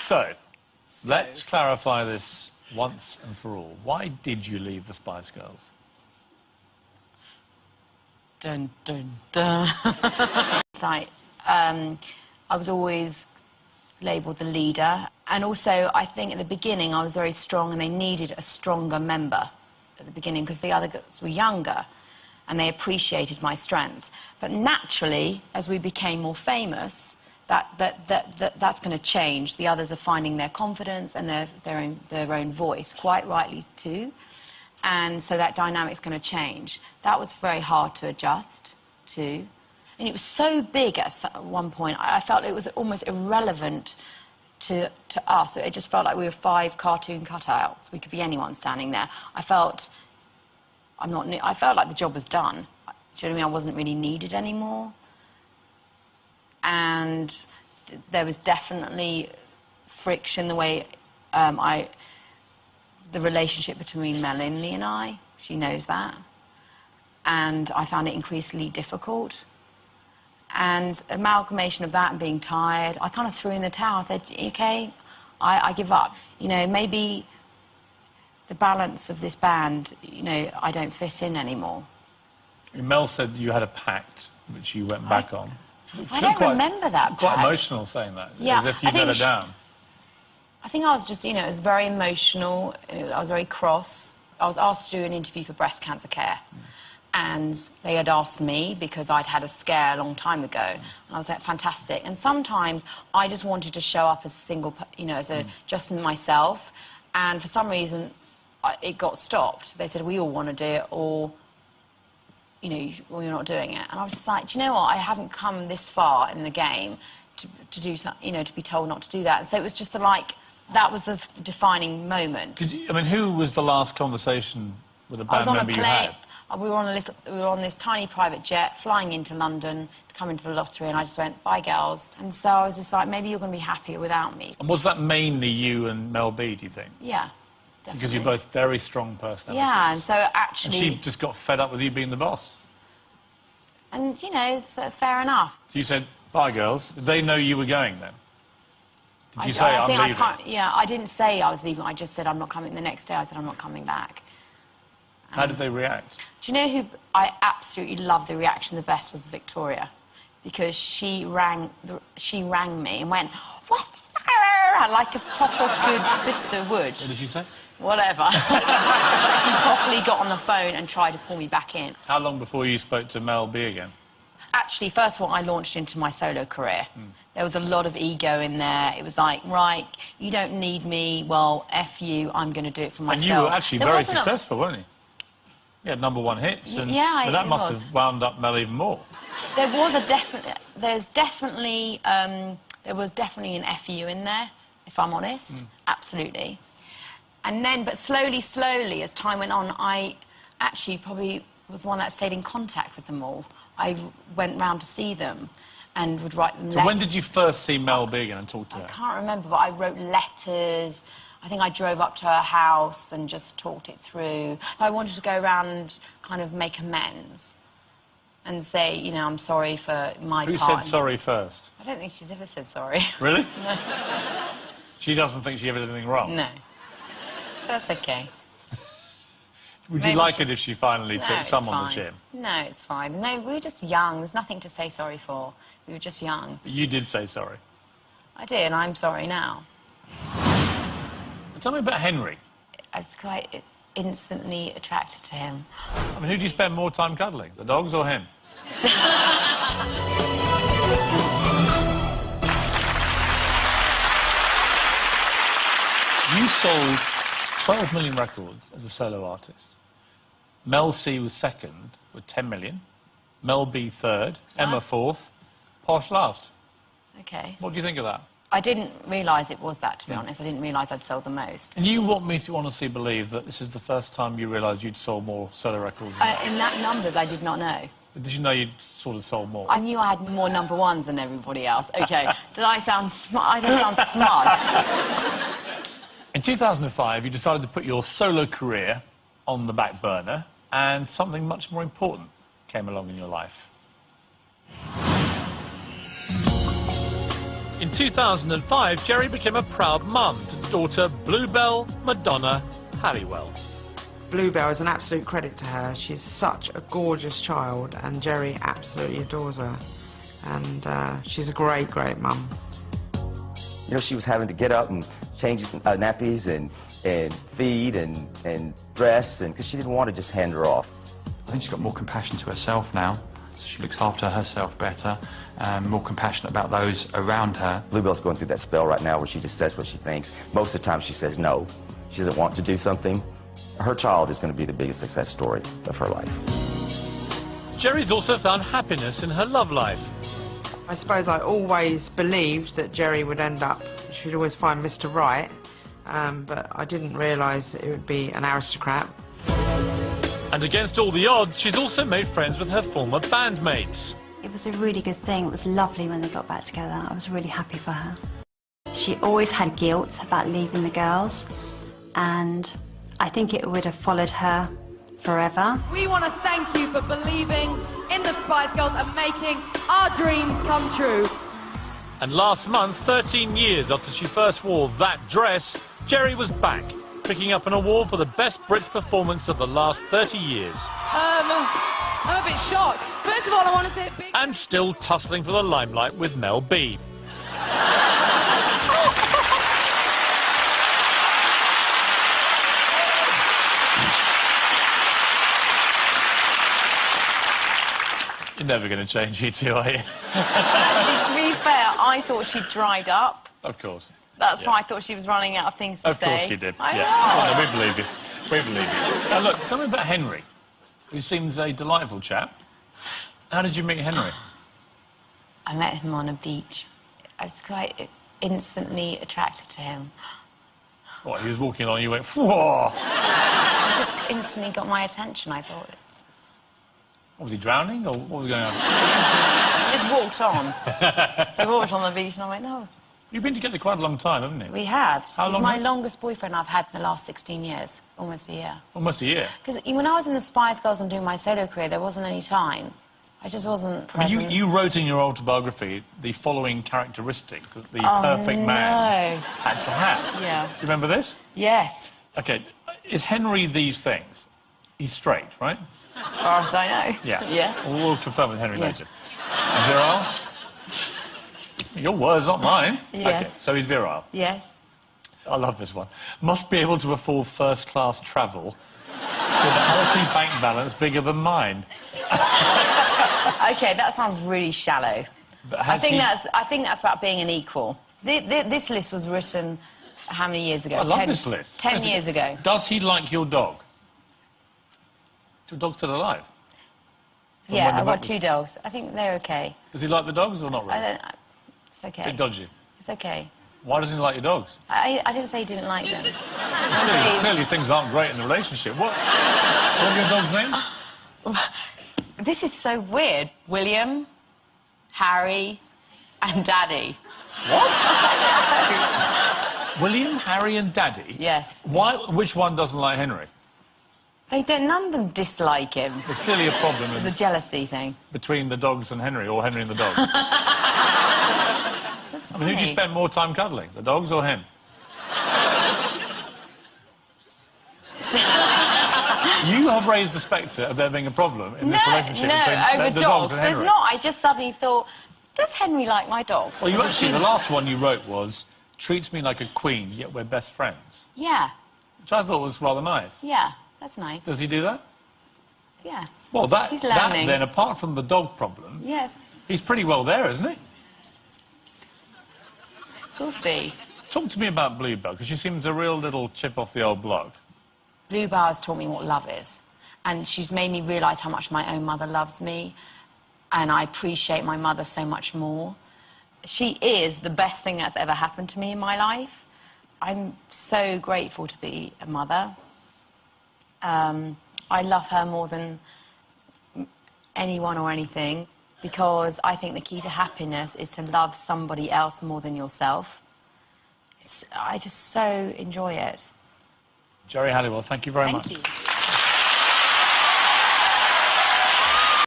So, let's clarify this once and for all. Why did you leave the Spice Girls? Dun, dun, dun. It's like, I was always labelled the leader. And also, I think at the beginning, I was very strong, and they needed a stronger member at the beginning, because the other girls were younger, and they appreciated my strength. But naturally, as we became more famous, that's going to change. The others are finding their confidence and their own voice, quite rightly too. And so that dynamic's going to change. That was very hard to adjust to. And it was so big at one point, I felt it was almost irrelevant to us. It just felt like we were 5 cartoon cutouts. We could be anyone standing there. I felt like the job was done. Do you know what I mean? I wasn't really needed anymore. And there was definitely friction the way the relationship between Melanie and I. She knows that. And I found it increasingly difficult. And amalgamation of that and being tired, I kind of threw in the towel. I said, OK, I give up. You know, maybe the balance of this band, you know, I don't fit in anymore. Mel said you had a pact, which you went back on. I don't remember that Quite pact. Emotional saying that, yeah, as if you let her down. I think I was just, you know, it was very emotional. I was very cross. I was asked to do an interview for breast cancer care. And they had asked me because I'd had a scare a long time ago. And I was like, fantastic. And sometimes I just wanted to show up as a single, you know, as just myself. And for some reason, it got stopped. They said, we all want to do it, or, you know, well, you're not doing it. And I was just like, do you know what? I haven't come this far in the game to do something, you know, to be told not to do that. And so it was just that was the defining moment. I mean, who was the last conversation with a band member you had? We were on this tiny private jet flying into London to come into the lottery, and I just went, bye, girls. And so I was just like, maybe you're going to be happier without me. And was that mainly you and Mel B, do you think? Yeah, definitely. Because you're both very strong personalities. Yeah, and so actually... And she just got fed up with you being the boss. And, you know, it's fair enough. So you said, bye, girls. Did they know you were going then? Did you say, I'm leaving? Yeah, I didn't say I was leaving. I just said, I'm not coming. The next day I said, I'm not coming back. How did they react? Do you know who I absolutely loved the reaction the best was Victoria, because she rang me and went, what? Like a proper good sister would. What did she say? Whatever. She properly got on the phone and tried to pull me back in. How long before you spoke to Mel B again? Actually, first of all, I launched into my solo career. There was a lot of ego in there. It was like, right, you don't need me, well, F you, I'm going to do it for myself. And you were actually very successful, weren't you? You had #1 hits, and yeah, that must have wound up Mel even more. There was definitely an FU in there, if I'm honest, absolutely. And then, but slowly, as time went on, I actually probably was the one that stayed in contact with them all. I went round to see them and would write them letters. So when did you first see Mel B again and talk to her? I can't remember, but I wrote letters. I think I drove up to her house and just talked it through. I wanted to go around and kind of make amends and say, you know, I'm sorry for my part. Who said sorry first? I don't think she's ever said sorry. Really? No. She doesn't think she ever did anything wrong? No. That's okay. Would you like it if she finally took some on the chin? No, it's fine. No, we were just young. There's nothing to say sorry for. We were just young. But you did say sorry. I did, and I'm sorry now. Tell me about Henry. I was quite instantly attracted to him. I mean, who do you spend more time cuddling, the dogs or him? You sold 12 million records as a solo artist. Mel C was second with 10 million. Mel B third. Emma fourth. Posh last. OK. What do you think of that? I didn't realise it was that, to be honest. I didn't realise I'd sold the most. And you want me to honestly believe that this is the first time you realised you'd sold more solo records? In that numbers, I did not know. Did you know you'd sort of sold more? I knew I had more #1s than everybody else. OK. Did I sound smart? I don't sound smart. In 2005, you decided to put your solo career on the back burner, and something much more important came along in your life. In 2005, Geri became a proud mum to daughter Bluebell Madonna Halliwell. Bluebell is an absolute credit to her. She's such a gorgeous child, and Geri absolutely adores her. And she's a great, great mum. You know, she was having to get up and change nappies and feed and dress, and because she didn't want to just hand her off. I think she's got more compassion to herself now, so she looks after herself better, more compassionate about those around her. Bluebell's going through that spell right now where she just says what she thinks. Most of the time she says no. She doesn't want to do something. Her child is going to be the biggest success story of her life. Geri's also found happiness in her love life. I suppose I always believed that Geri would end up, she'd always find Mr. Right, but I didn't realise it would be an aristocrat. And against all the odds, she's also made friends with her former bandmates. It was a really good thing. It was lovely when they got back together. I was really happy for her. She always had guilt about leaving the girls, and I think it would have followed her forever. We want to thank you for believing in the Spice Girls and making our dreams come true. And last month, 13 years after she first wore that dress, Geri was back, picking up an award for the best Brits performance of the last 30 years. I'm a bit shocked. First of all, I want to say a big... And still tussling for the limelight with Mel B. You're never going to change, you two, are you? Actually, to be fair, I thought she'd dried up. Of course. That's why I thought she was running out of things to say. Of course she did. I yeah. know. Oh, no, we believe you. We believe you. Now, look, tell me about Henry, who seems a delightful chap. How did you meet Henry? I met him on a beach. I was quite instantly attracted to him. What, he was walking along, you went, whoa! He just instantly got my attention, I thought. Was he drowning, or what was going on? He just walked on. He walked on the beach, and I went, no. You've been together quite a long time, haven't you? We have. How He's long my now? longest boyfriend I've had in the last 16 years. Almost a year. Almost a year. Because when I was in the Spice Girls and doing my solo career, there wasn't any time. I just wasn't present. You wrote in your autobiography the following characteristics that the perfect man had to have. Yeah. Do you remember this? Yes. OK, is Henry these things? He's straight, right? As far as I know. Yeah. Yes. We'll confirm with Henry Yeah. later. And virile? Your words, not mine. Yes. OK, so he's virile. Yes. I love this one. Must be able to afford first-class travel with a healthy bank balance bigger than mine. OK, that sounds really shallow. But I think that's about being an equal. This list was written how many years ago? I love this list. 10 years ago. Does he like your dog? Is your dog still alive? From when Yeah, the I've book got 2 dogs. I think they're OK. Does he like the dogs or not really? It's OK. Bit dodgy. It's OK. Why doesn't he like your dogs? I didn't say he didn't like them. Clearly things aren't great in the relationship. What are your dogs' names? This is so weird. William, Harry, and Daddy. What? William, Harry and Daddy? Yes. Why? Which one doesn't like Henry? They don't. None of them dislike him. There's clearly a problem It's a jealousy thing. between the dogs and Henry, or Henry and the dogs. I mean, who do you funny. spend more time cuddling, the dogs or him? You have raised the spectre of there being a problem in this relationship between over the dogs. dogs and Henry. There's not. I just suddenly thought, does Henry like my dogs? Well, you actually, the last one you wrote was, treats me like a queen, yet we're best friends. Yeah, Which I thought was rather nice. yeah, that's nice. Does he do that? Yeah. Well, He's that learning. then, apart from the dog problem, Yes, he's pretty well there, isn't he? we'll see. Talk to me about Bluebell, because she seems a real little chip off the old block. Bluebell has taught me what love is, and she's made me realise how much my own mother loves me, and I appreciate my mother so much more. She is the best thing that's ever happened to me in my life. I'm so grateful to be a mother. I love her more than anyone or anything, because I think the key to happiness is to love somebody else more than yourself. I just so enjoy it. Geri Halliwell, thank you very much. Thank you.